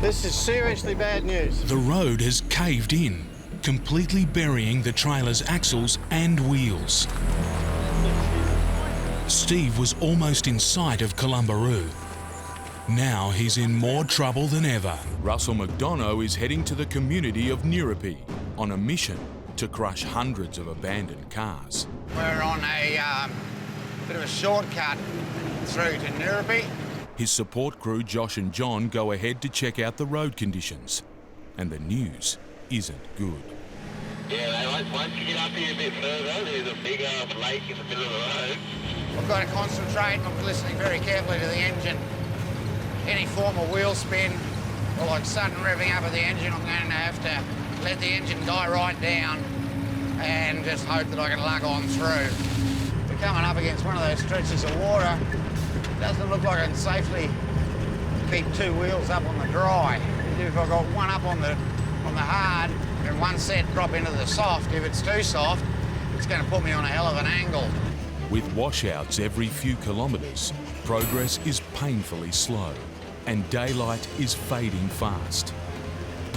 This is seriously bad news. The road has caved in, completely burying the trailer's axles and wheels. Steve was almost in sight of Columbaroo. Now he's in more trouble than ever. Russell McDonough is heading to the community of Nirrupie on a mission to crush hundreds of abandoned cars. We're on a bit of a shortcut through to Nirrupie. His support crew, Josh and John, go ahead to check out the road conditions. And the news isn't good. Yeah, once you get up here a bit further, there's a big lake in the middle of the road. I've got to concentrate. I'm listening very carefully to the engine. Any form of wheel spin or like sudden revving up of the engine, I'm going to have to let the engine die right down and just hope that I can lug on through. We're coming up against one of those stretches of water. It doesn't look like I can safely keep two wheels up on the dry. If I've got one up on the hard and one set drop into the soft, if it's too soft, it's going to put me on a hell of an angle. With washouts every few kilometres, progress is painfully slow and daylight is fading fast.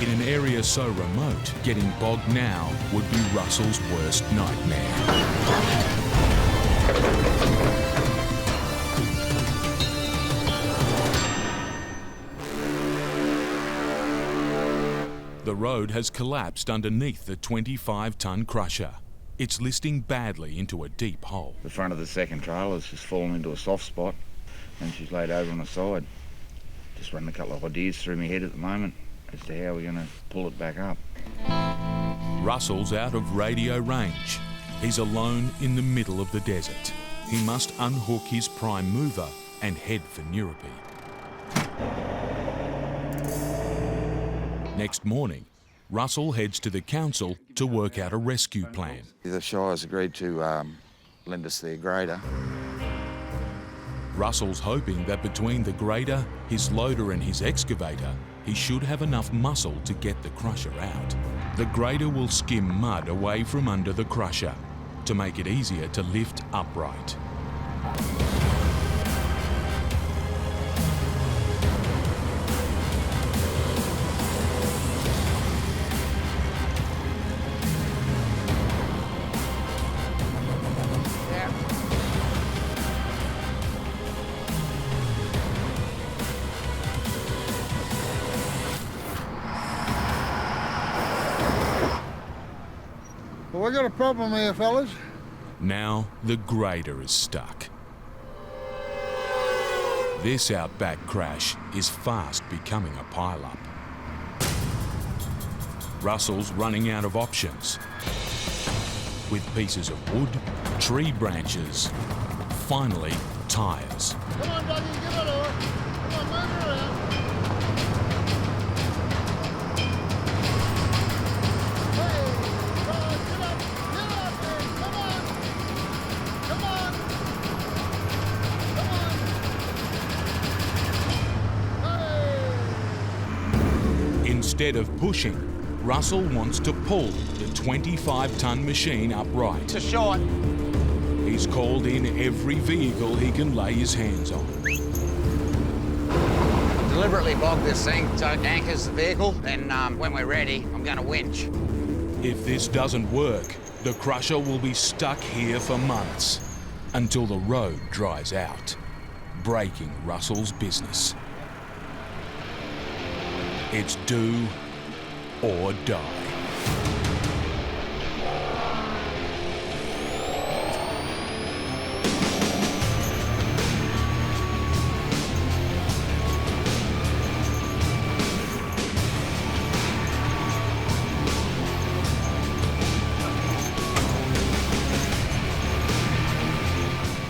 In an area so remote, getting bogged now would be Russell's worst nightmare. The road has collapsed underneath the 25-tonne crusher. It's listing badly into a deep hole. The front of the second trailer's just fallen into a soft spot and she's laid over on the side. Just running a couple of ideas through my head at the moment as to how we're going to pull it back up. Russell's out of radio range. He's alone in the middle of the desert. He must unhook his prime mover and head for Nirrupie. Next morning, Russell heads to the council to work out a rescue plan. The Shire's agreed to lend us their grader. Russell's hoping that between the grader, his loader and his excavator, he should have enough muscle to get the crusher out. The grader will skim mud away from under the crusher to make it easier to lift upright. Well, we got a problem here, fellas. Now the grader is stuck. This Outback crash is fast becoming a pile-up. Russell's running out of options. With pieces of wood, tree branches, finally tyres. Come on, doggy, get on over. Come on, move it around. Instead of pushing, Russell wants to pull the 25-tonne machine upright. It's a short. He's called in every vehicle he can lay his hands on. Deliberately bog this thing so it anchors the vehicle, and when we're ready, I'm going to winch. If this doesn't work, the crusher will be stuck here for months until the road dries out, breaking Russell's business. It's do or die.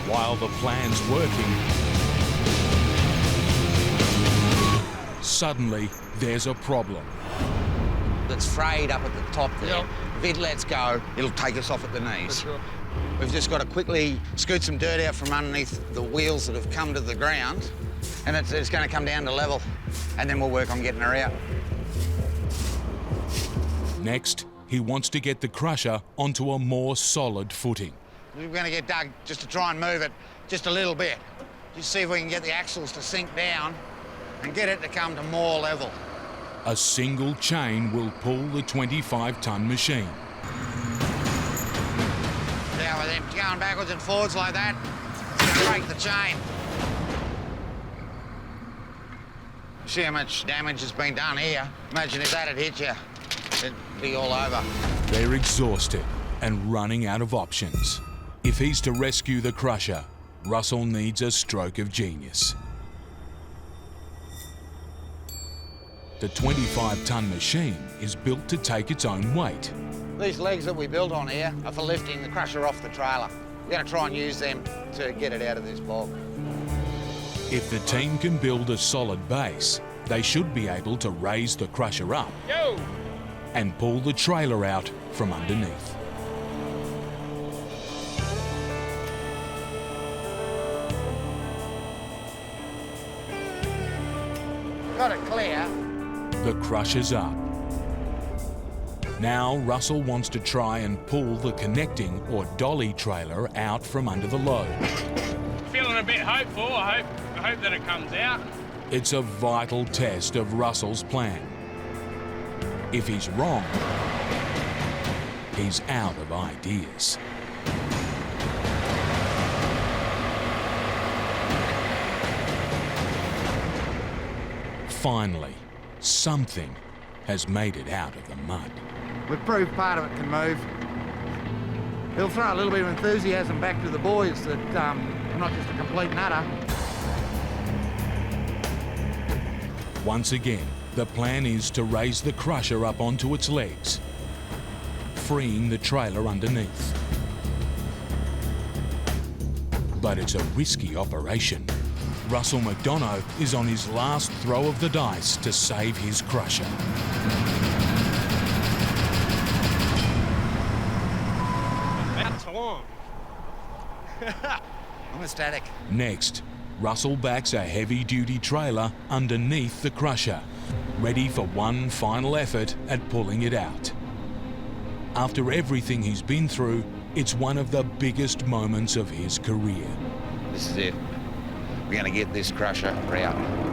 While the plan's working, suddenly there's a problem. It's frayed up at the top there. Yep. If it lets go, it'll take us off at the knees. Sure. We've just got to quickly scoot some dirt out from underneath the wheels that have come to the ground, and it's going to come down to level, and then we'll work on getting her out. Next, he wants to get the crusher onto a more solid footing. We're going to get Doug just to try and move it just a little bit. Just see if we can get the axles to sink down and get it to come to more level. A single chain will pull the 25-tonne machine. Now with them going backwards and forwards like that, it's going to break the chain. See how much damage has been done here. Imagine if that had hit you, it'd be all over. They're exhausted and running out of options. If he's to rescue the crusher, Russell needs a stroke of genius. The 25-tonne machine is built to take its own weight. These legs that we built on here are for lifting the crusher off the trailer. We're going to try and use them to get it out of this bog. If the team can build a solid base, they should be able to raise the crusher up and pull the trailer out from underneath. Got it clear. The crusher's up. Now Russell wants to try and pull the connecting or dolly trailer out from under the load. Feeling a bit hopeful. I hope that it comes out. It's a vital test of Russell's plan. If he's wrong, he's out of ideas. Finally, something has made it out of the mud. We've proved part of it can move. It'll throw a little bit of enthusiasm back to the boys that we're not just a complete nutter. Once again, the plan is to raise the crusher up onto its legs, freeing the trailer underneath. But it's a risky operation. Russell McDonough is on his last throw of the dice to save his crusher. About time. I'm ecstatic. Next, Russell backs a heavy-duty trailer underneath the crusher, ready for one final effort at pulling it out. After everything he's been through, it's one of the biggest moments of his career. This is it. We're going to get this crusher out.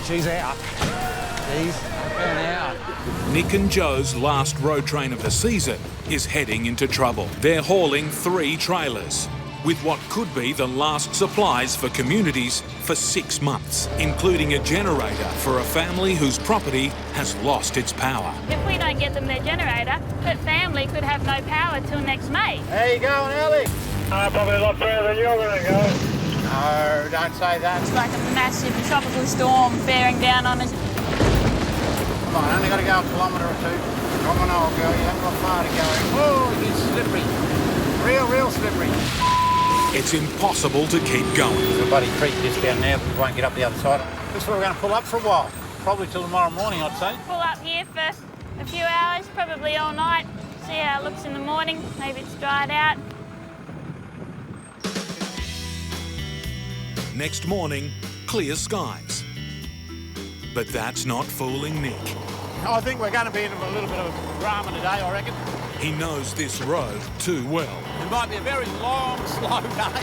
She's out. She's out. Nick and Joe's last road train of the season is heading into trouble. They're hauling 3 trailers with what could be the last supplies for communities for 6 months, including a generator for a family whose property has lost its power. If we don't get them their generator, that family could have no power till next May. How you going, Ellie? Probably a lot further than you're going to go. No, don't say that. It's like a massive tropical storm bearing down on us. Come on, only got to go a kilometre or 2. Come on, old girl, you haven't got far to go. Oh, it's slippery. Real slippery. It's impossible to keep going. There's a bloody creek just down there, but we won't get up the other side. This is where we're going to pull up for a while. Probably till tomorrow morning, I'd say. Pull up here for a few hours, probably all night. See how it looks in the morning. Maybe it's dried out. Next morning, clear skies. But that's not fooling Nick. I think we're going to be in a little bit of drama today, I reckon. He knows this road too well. It might be a very long, slow day.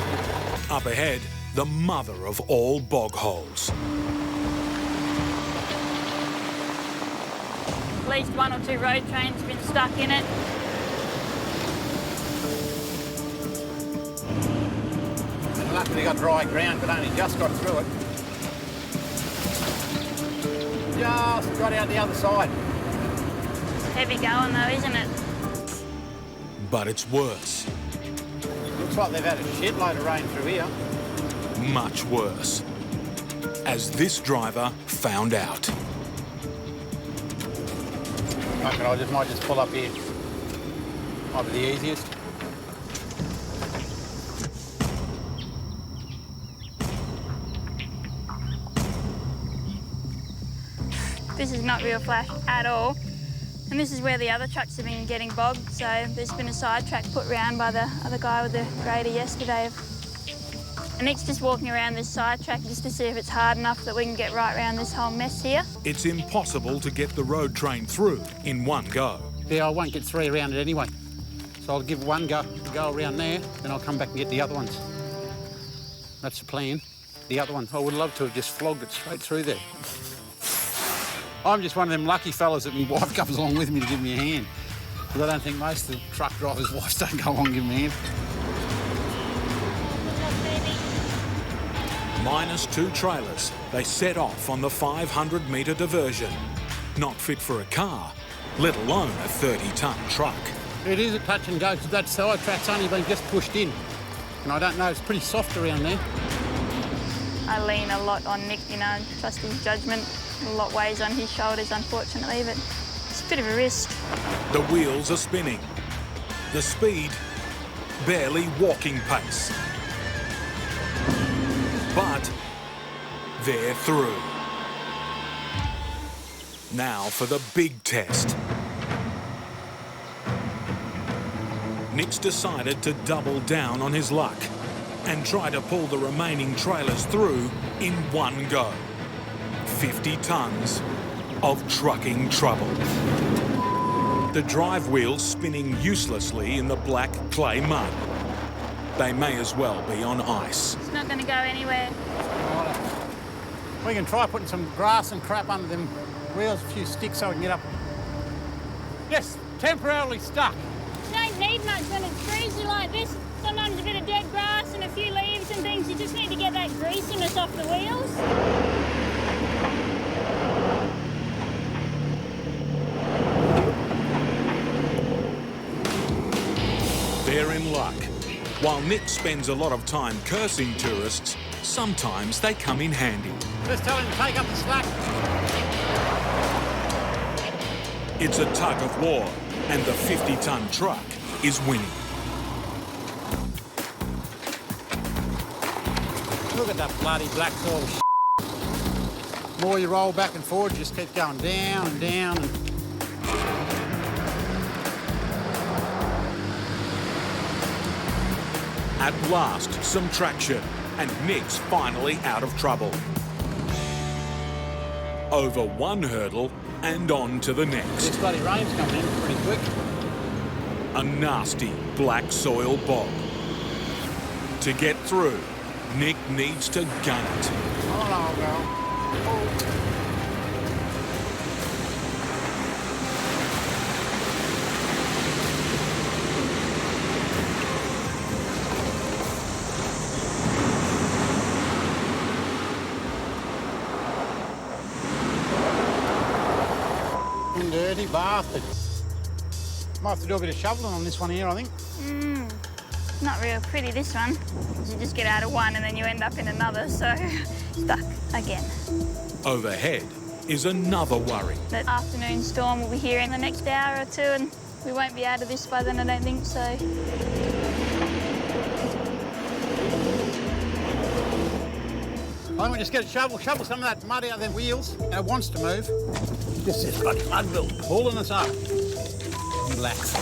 Up ahead, the mother of all bog holes. At least 1 or 2 road trains have been stuck in it. Luckily got dry ground, but only just got through it. Just got out the other side. Heavy going though, isn't it? But it's worse. Looks like they've had a shitload of rain through here. Much worse. As this driver found out. Okay, might just pull up here. Might be the easiest. This is not real flash at all. And this is where the other trucks have been getting bogged, so there's been a sidetrack put round by the other guy with the grader yesterday. And Nick's just walking around this sidetrack just to see if it's hard enough that we can get right around this whole mess here. It's impossible to get the road train through in one go. Yeah, I won't get 3 around it anyway. So I'll give one go around there, then I'll come back and get the other ones. That's the plan. The other one, I would love to have just flogged it straight through there. I'm just one of them lucky fellas that my wife comes along with me to give me a hand. Because I don't think most of the truck drivers' wives don't go along and give me a hand. Minus 2 trailers, they set off on the 500-metre diversion. Not fit for a car, let alone a 30-tonne truck. It is a touch and go because that sidetrack's only been just pushed in. And I don't know, it's pretty soft around there. I lean a lot on Nick, you know, trust his judgment. A lot weighs on his shoulders, unfortunately, but it's a bit of a risk. The wheels are spinning. The speed, barely walking pace. But they're through. Now for the big test. Nick's decided to double down on his luck and try to pull the remaining trailers through in one go. 50 tonnes of trucking trouble. The drive wheels spinning uselessly in the black clay mud. They may as well be on ice. It's not going to go anywhere. We can try putting some grass and crap under them wheels, a few sticks so we can get up. Yes, temporarily stuck. You don't need much when it's greasy like this. Sometimes a bit of dead grass and a few leaves and things. You just need to get that greasiness off the wheels. They're in luck. While Nick spends a lot of time cursing tourists, sometimes they come in handy. Just tell him to take up the slack. It's a tug of war, and the 50-tonne truck is winning. Look at that bloody black soil shit. The more you roll back and forward, you just keep going down and down. At last, some traction, and Nick's finally out of trouble. Over one hurdle and on to the next. This bloody rain's coming in pretty quick. A nasty black soil bog. To get through, Nick needs to gun it. Hold on, girl. Dirty bastard. Might have to do a bit of shoveling on this one here, I think. Not real pretty, this one. You just get out of one and then you end up in another, so stuck again. Overhead is another worry. That afternoon storm will be here in the next hour or two and we won't be out of this by then, I don't think so. I think we just get a shovel some of that mud out of them wheels, and it wants to move. This is bloody mud bill pulling us up. Black soil.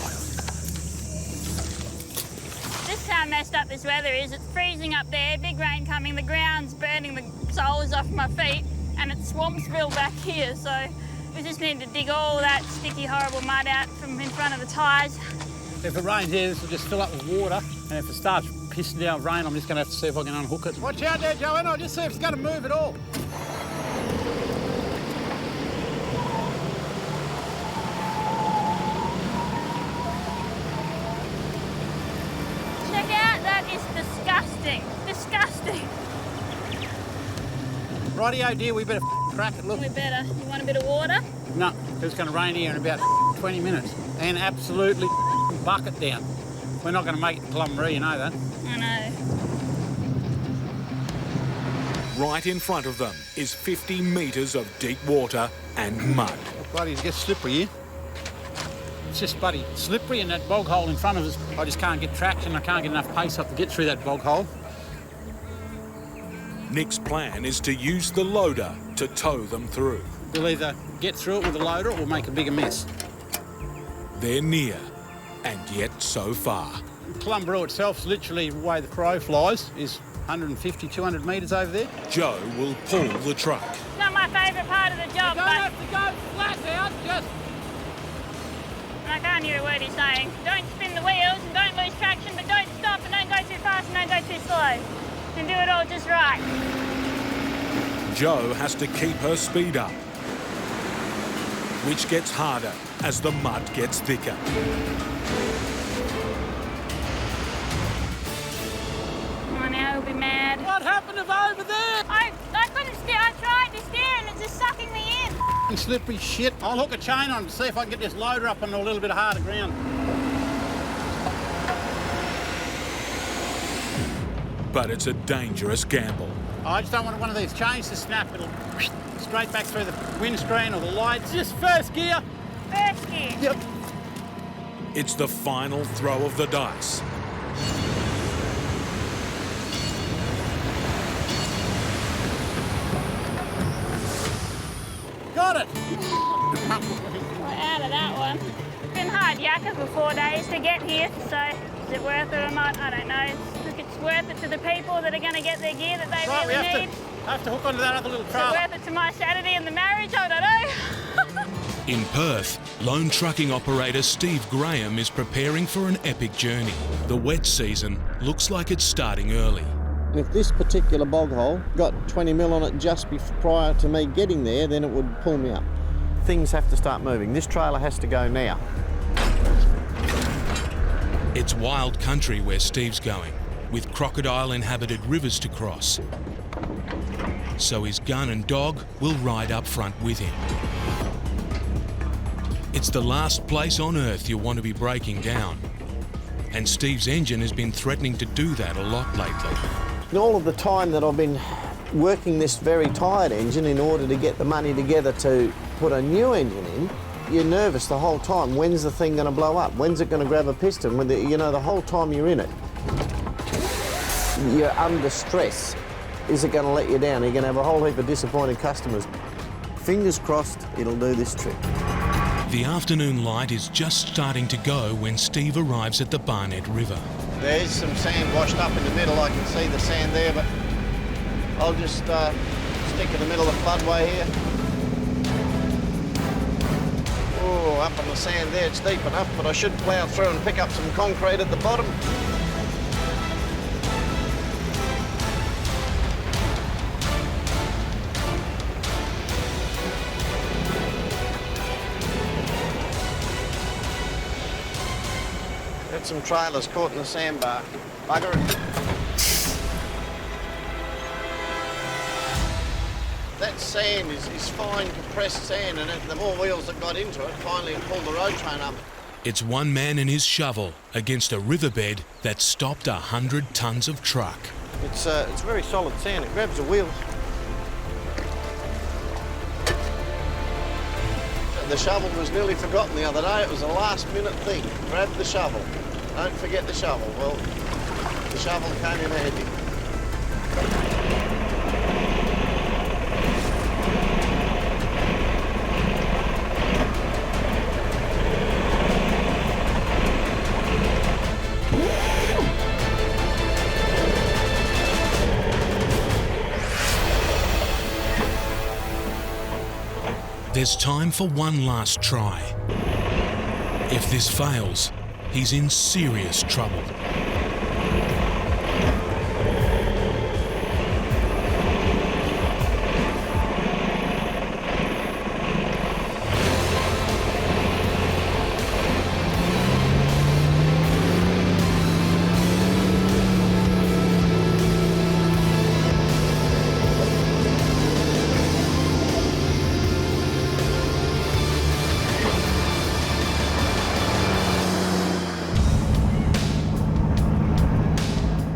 This is how messed up this weather is. It's freezing up there, big rain coming, the ground's burning the soles off my feet, and it's Swampsville back here, so we just need to dig all that sticky, horrible mud out from in front of the tyres. If it rains here, this will just fill up with water, and if it starts pissing down rain, I'm just going to have to see if I can unhook it. Watch out there, Joanne, I'll just see if it's going to move at all. Check out, that is disgusting. Disgusting. Rightio, dear, we better crack it, look. We better. You want a bit of water? No, it's going to rain here in about 20 minutes. And absolutely bucket down. We're not going to make it to Plumree, you know that. I know. Right in front of them is 50 metres of deep water and mud. Oh, bloody, it gets slippery here. It's just bloody slippery in that bog hole in front of us. I just can't get traction. I can't get enough pace up to get through that bog hole. Nick's plan is to use the loader to tow them through. We'll either get through it with a loader or make a bigger mess. They're near, and yet so far. Clumbaroo itself is literally the way the crow flies, is 150, 200 metres over there. Joe will pull the truck. It's not my favourite part of the job, You don't but have to go flat out, just... I can't hear a word he's saying. Don't spin the wheels and don't lose traction, but don't stop and don't go too fast and don't go too slow. And do it all just right. Joe has to keep her speed up, which gets harder as the mud gets thicker. Oh, now he'll be mad. What happened over there? I couldn't steer. I tried to steer and it's just sucking me in. Slippery shit. I'll hook a chain on to see if I can get this loader up on a little bit of harder ground. But it's a dangerous gamble. I just don't want one of these chains to snap. It'll straight back through the windscreen or the lights. Just first gear. First gear. Yep. It's the final throw of the dice. Got it. We're out of that one. It's been hard yakka for 4 days to get here, so is it worth it or not? I don't know. Look, it's worth it to the people that are going to get their gear that they Right, we really need. have to hook onto that other little Is it trailer. worth it to my Saturday and the marriage? I don't know. In Perth, lone trucking operator Steve Graham is preparing for an epic journey. The wet season looks like it's starting early. If this particular bog hole got 20 mil on it just prior to me getting there, then it would pull me up. Things have to start moving. This trailer has to go now. It's wild country where Steve's going, with crocodile-inhabited rivers to cross. So his gun and dog will ride up front with him. It's the last place on Earth you'll want to be breaking down. And Steve's engine has been threatening to do that a lot lately. And all of the time that I've been working this very tired engine in order to get the money together to put a new engine in, you're nervous the whole time. When's the thing going to blow up? When's it going to grab a piston? The whole time you're in it, you're under stress. Is it going to let you down? You're going to have a whole heap of disappointed customers. Fingers crossed it'll do this trick. The afternoon light is just starting to go when Steve arrives at the Barnett River. There's some sand washed up in the middle. I can see the sand there, but I'll just stick in the middle of the floodway here. Oh, up on the sand there, it's deep enough, but I should plough through and pick up some concrete at the bottom. Got some trailers caught in the sandbar. Bugger it. That sand is fine compressed sand, and the more wheels that got into it finally pulled the road train up. It's one man and his shovel against a riverbed that stopped 100 tonnes of truck. It's very solid sand. It grabs the wheels. The shovel was nearly forgotten the other day. It was a last-minute thing. Grab the shovel. Don't forget the shovel. Well, the shovel came in handy. There's time for one last try. If this fails, he's in serious trouble.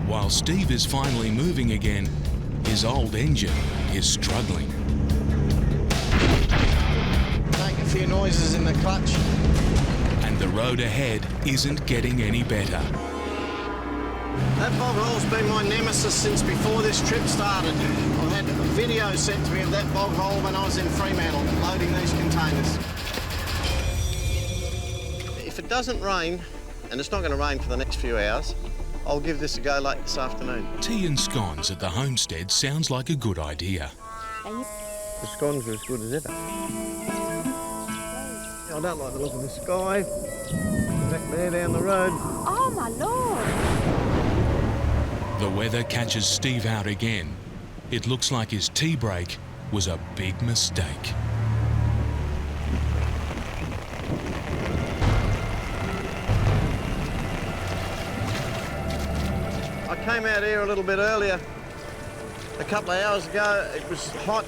While Steve is finally moving again, his old engine is struggling. Make a few noises in the clutch. And the road ahead isn't getting any better. That bog hole's been my nemesis since before this trip started. I've had a video sent to me of that bog hole when I was in Fremantle loading these containers. If it doesn't rain, and it's not going to rain for the next few hours, I'll give this a go late this afternoon. Tea and scones at the homestead sounds like a good idea. The scones are as good as ever. I don't like the look of the sky. Back there down the road. Oh, my Lord. The weather catches Steve out again. It looks like his tea break was a big mistake. I came out here a little bit earlier, a couple of hours ago. It was hot.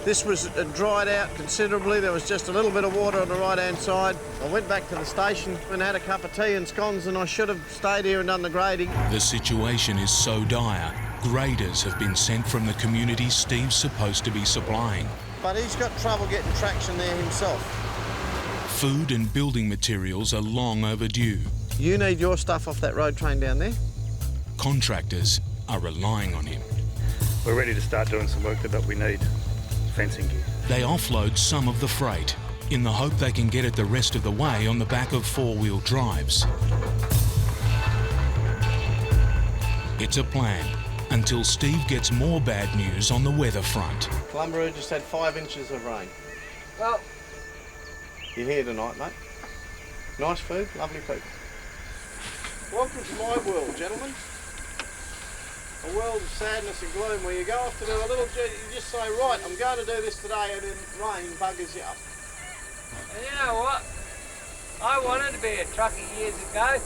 This was dried out considerably. There was just a little bit of water on the right-hand side. I went back to the station and had a cup of tea and scones, and I should have stayed here and done the grading. The situation is so dire, graders have been sent from the community Steve's supposed to be supplying. But he's got trouble getting traction there himself. Food and building materials are long overdue. You need your stuff off that road train down there? Contractors are relying on him. We're ready to start doing some work that we need. Fencing gear. They offload some of the freight in the hope they can get it the rest of the way on the back of four-wheel drives. It's a plan until Steve gets more bad news on the weather front. Columbaroo just had 5 inches of rain. Well, You're here tonight, mate. Nice food, lovely people. Welcome to my world, gentlemen. A world of sadness and gloom where you go off to do a little, you just say, right, I'm going to do this today, and then rain buggers you up. and you know what? I wanted to be a trucker years ago.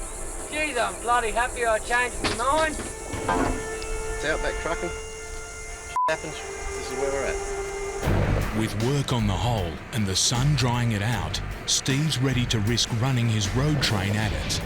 Geez, I'm bloody happy I changed my mind. It's Outback Trucking. Happens. This is where we're at. With work on the hole and the sun drying it out, Steve's ready to risk running his road train at it.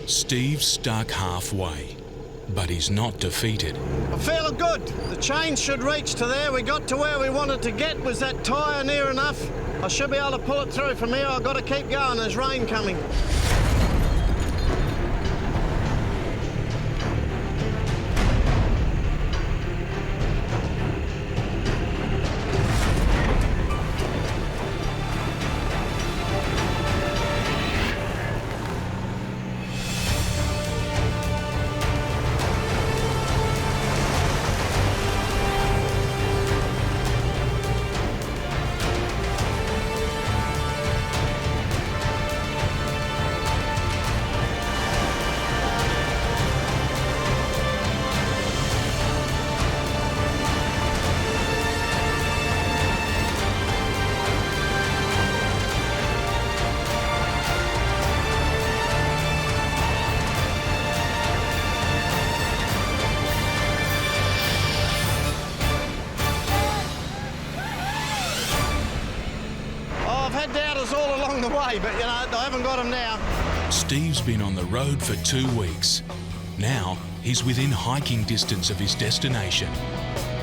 Steve's stuck halfway, but he's not defeated. I'm feeling good. The chain should reach to there. We got to where we wanted to get. Was that tyre near enough? I should be able to pull it through from here. I've got to keep going. There's rain coming. All along the way, but you know, I haven't got them now. Steve's been on the road for 2 weeks. Now he's within hiking distance of his destination.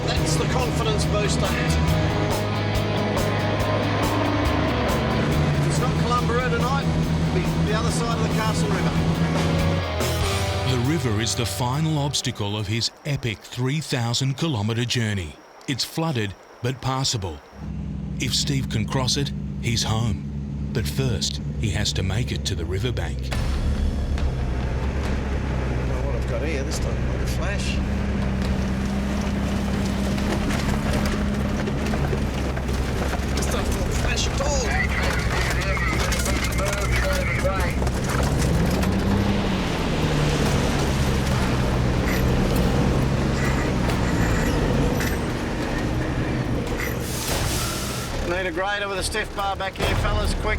That's the confidence booster. If it's not Columbaroo tonight, it'll be the other side of the Castle River. The river is the final obstacle of his epic 3,000-kilometre journey. It's flooded, but passable. If Steve can cross it, he's home. But first, he has to make it to the riverbank. I don't know what I've got here this time. Like a flash. This stuff won't flash at all. Need a grader with a stiff bar back here, fellas, quick.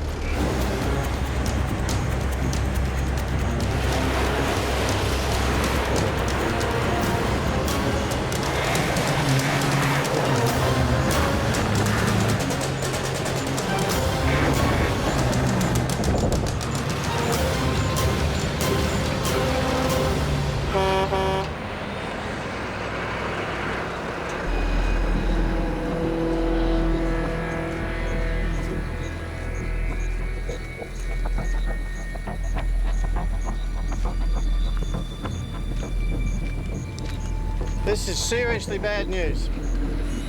This is seriously bad news.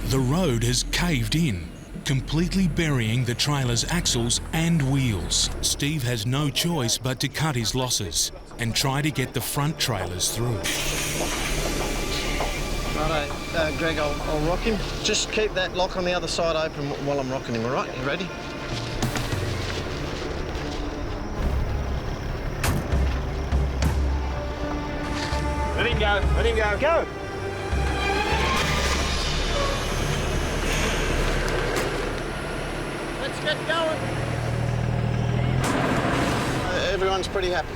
The road has caved in, completely burying the trailer's axles and wheels. Steve has no choice but to cut his losses and try to get the front trailers through. Righto, Greg, I'll rock him. Just keep that lock on the other side open while I'm rocking him, all right? You ready? Let him go, let him go. Go! Let's get going. Everyone's pretty happy.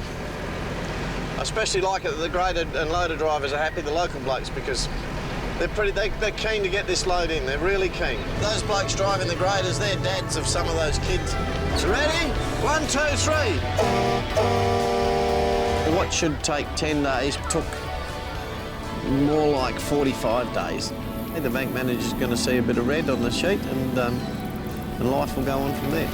I especially like it that the grader and loader drivers are happy, the local blokes, because they're keen to get this load in. They're really keen. Those blokes driving the graders, they're dads of some of those kids. So ready? 1, 2, 3. What should take 10 days took more like 45 days. The bank manager's going to see a bit of red on the sheet, and life will go on from there.